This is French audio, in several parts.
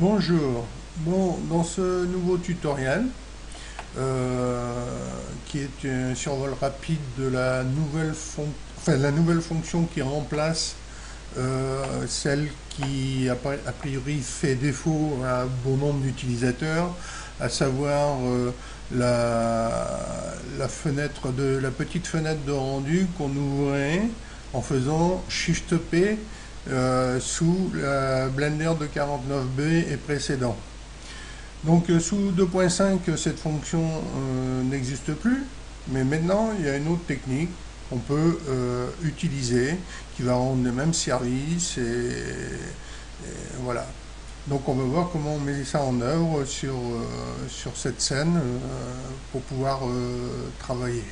Bonjour, bon, dans ce nouveau tutoriel qui est un survol rapide de la nouvelle fonction qui remplace celle qui a priori fait défaut à bon nombre d'utilisateurs, à savoir la petite fenêtre de rendu qu'on ouvrait en faisant Shift P sous la Blender de 49B et précédent. Donc sous 2.5 cette fonction n'existe plus, mais maintenant il y a une autre technique qu'on peut utiliser qui va rendre le même service et voilà. Donc on va voir comment on met ça en œuvre sur cette scène pour pouvoir travailler.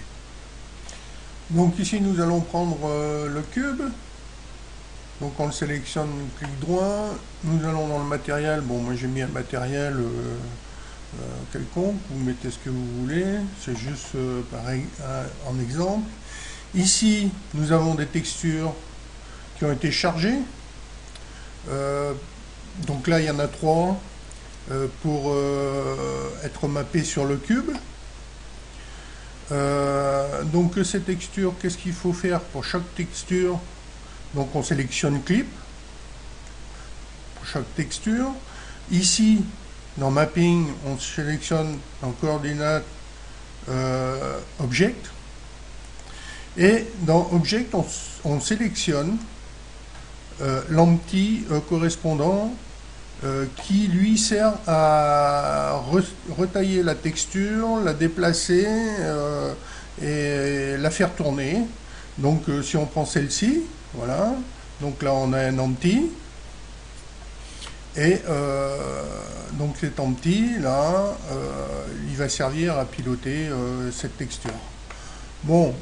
Donc ici nous allons prendre le cube. Donc on le sélectionne, clic droit, nous allons dans le matériel, bon moi j'ai mis un matériel quelconque, vous mettez ce que vous voulez, c'est juste pareil en exemple. Ici nous avons des textures qui ont été chargées, donc là il y en a 3 pour être mappées sur le cube. Donc ces textures, qu'est-ce qu'il faut faire pour chaque texture? Donc on sélectionne clip pour chaque texture. Ici, dans mapping, on sélectionne en coordonnées object. Et dans object, on sélectionne l'empty correspondant qui lui sert à retailler la texture, la déplacer et la faire tourner. Donc si on prend celle-ci, voilà, donc là on a un empty et donc cet empty là il va servir à piloter cette texture. Bon,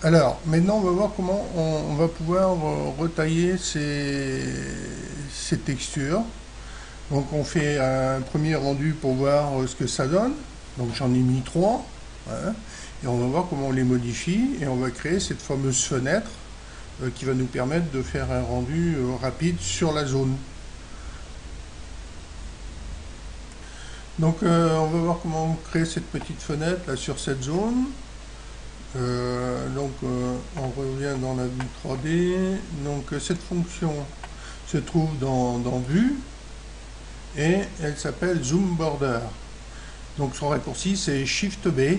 alors maintenant on va voir comment on va pouvoir retailler ces textures. Donc on fait un premier rendu pour voir ce que ça donne, donc j'en ai mis 3. Hein. Et on va voir comment on les modifie et on va créer cette fameuse fenêtre qui va nous permettre de faire un rendu rapide sur la zone. Donc on va voir comment on crée cette petite fenêtre là sur cette zone. On revient dans la vue 3D. Donc cette fonction se trouve dans Vue et elle s'appelle Zoom Border. Donc son raccourci c'est Shift B.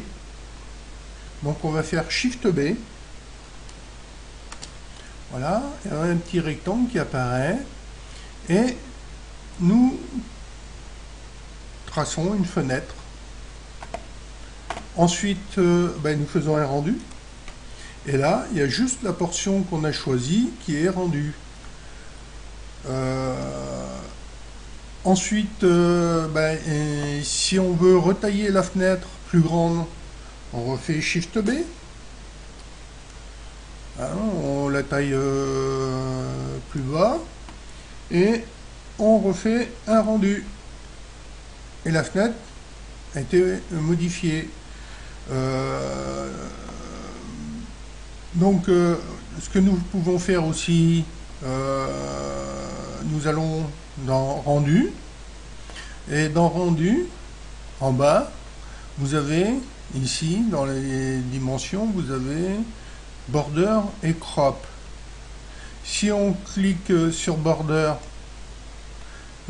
Donc on va faire Shift B. Voilà, il y a un petit rectangle qui apparaît et nous traçons une fenêtre. Ensuite, nous faisons un rendu. Et là, il y a juste la portion qu'on a choisie qui est rendue. Ensuite, si on veut retailler la fenêtre plus grande, on refait Shift B. Hein, on la taille plus bas. Et on refait un rendu. Et la fenêtre a été modifiée. Ce que nous pouvons faire aussi, nous allons dans Rendu. Et dans Rendu, en bas, vous avez ici, dans les dimensions, vous avez Border et Crop. Si on clique sur Border,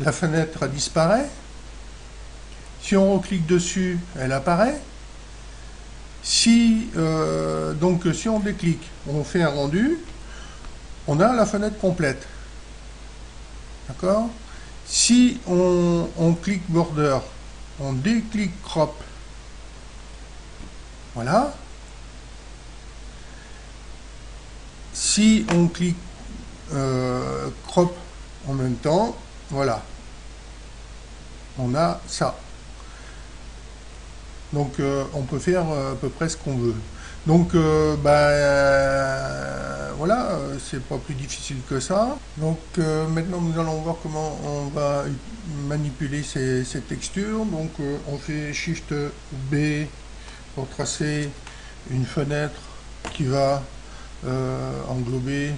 la fenêtre disparaît. Si on reclique dessus, elle apparaît. Si on déclique, on fait un rendu, on a la fenêtre complète. D'accord? Si on clique Border, on déclique Crop, voilà. Si on clique Crop en même temps, voilà. On a ça. Donc on peut faire à peu près ce qu'on veut. Donc voilà, c'est pas plus difficile que ça. Donc maintenant nous allons voir comment on va manipuler ces textures. Donc on fait Shift B pour tracer une fenêtre qui va englober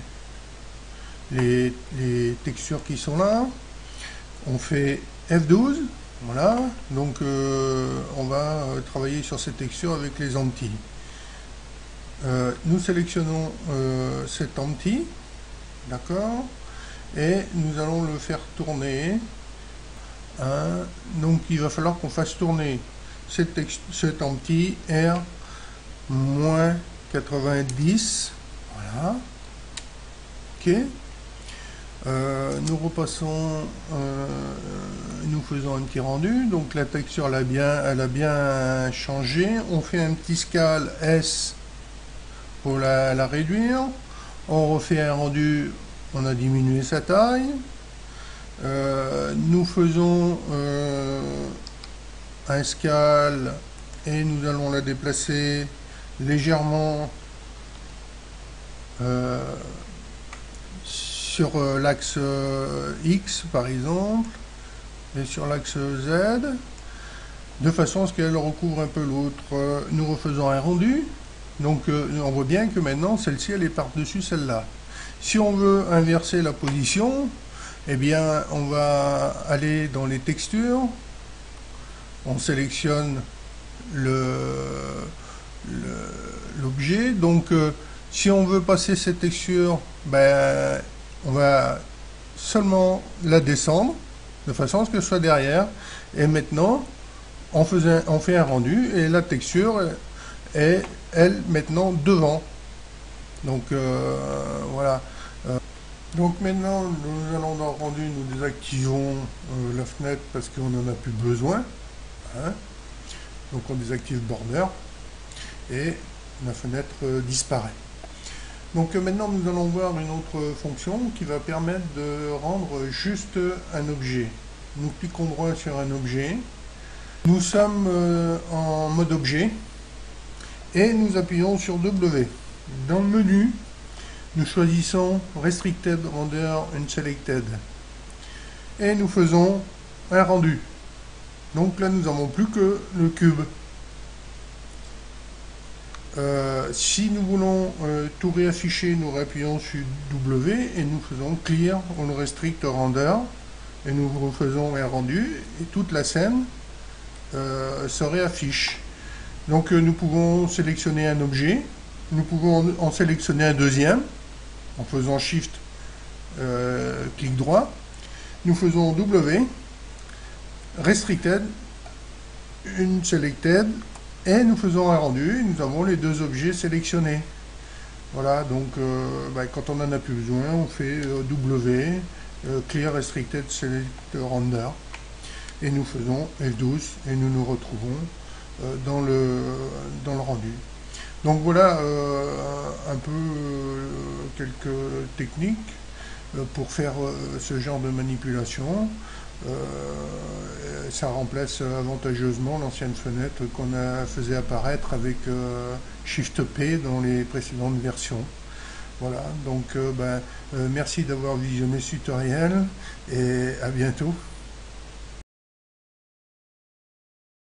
les textures qui sont là. On fait F12, voilà, donc on va travailler sur ces textures avec les empties. Nous sélectionnons cet empty, d'accord, et nous allons le faire tourner. Donc il va falloir qu'on fasse tourner cet empty R moins 90, voilà, ok. Nous repassons, nous faisons un petit rendu, donc la texture elle a bien changé. On fait un petit scale S pour la réduire. On refait un rendu, on a diminué sa taille. Nous faisons un scale et nous allons la déplacer légèrement sur l'axe X par exemple et sur l'axe Z, de façon à ce qu'elle recouvre un peu l'autre. Nous refaisons un rendu, donc on voit bien que maintenant celle-ci elle est par-dessus celle-là. Si on veut inverser la position, eh bien on va aller dans les textures, on sélectionne l'objet, donc si on veut passer cette texture, ben, on va seulement la descendre de façon à ce que ce soit derrière, et maintenant on fait un rendu et la texture est elle maintenant devant. Donc voilà. Donc maintenant nous allons dans le rendu, nous désactivons la fenêtre parce qu'on n'en a plus besoin, hein. Donc on désactive border et la fenêtre disparaît. Donc maintenant nous allons voir une autre fonction qui va permettre de rendre juste un objet. Nous cliquons droit sur un objet, nous sommes en mode objet et nous appuyons sur W. Dans le menu, nous choisissons Restricted Render Unselected et nous faisons un rendu. Donc là nous n'avons plus que le cube. Si nous voulons tout réafficher, nous réappuyons sur W et nous faisons Clear on Restrict Render et nous refaisons un rendu et toute la scène se réaffiche. Donc nous pouvons sélectionner un objet, nous pouvons en sélectionner un deuxième en faisant Shift, clic droit, nous faisons W, Restricted, Unselected, et nous faisons un rendu, et nous avons les deux objets sélectionnés. Voilà, donc quand on n'en a plus besoin, on fait W, Clear Restricted Select Render, et nous faisons F12, et nous nous retrouvons dans le rendu. Donc voilà un peu quelques techniques pour faire ce genre de manipulation. Ça remplace avantageusement l'ancienne fenêtre qu'on faisait apparaître avec Shift P dans les précédentes versions. Voilà, donc merci d'avoir visionné ce tutoriel et à bientôt.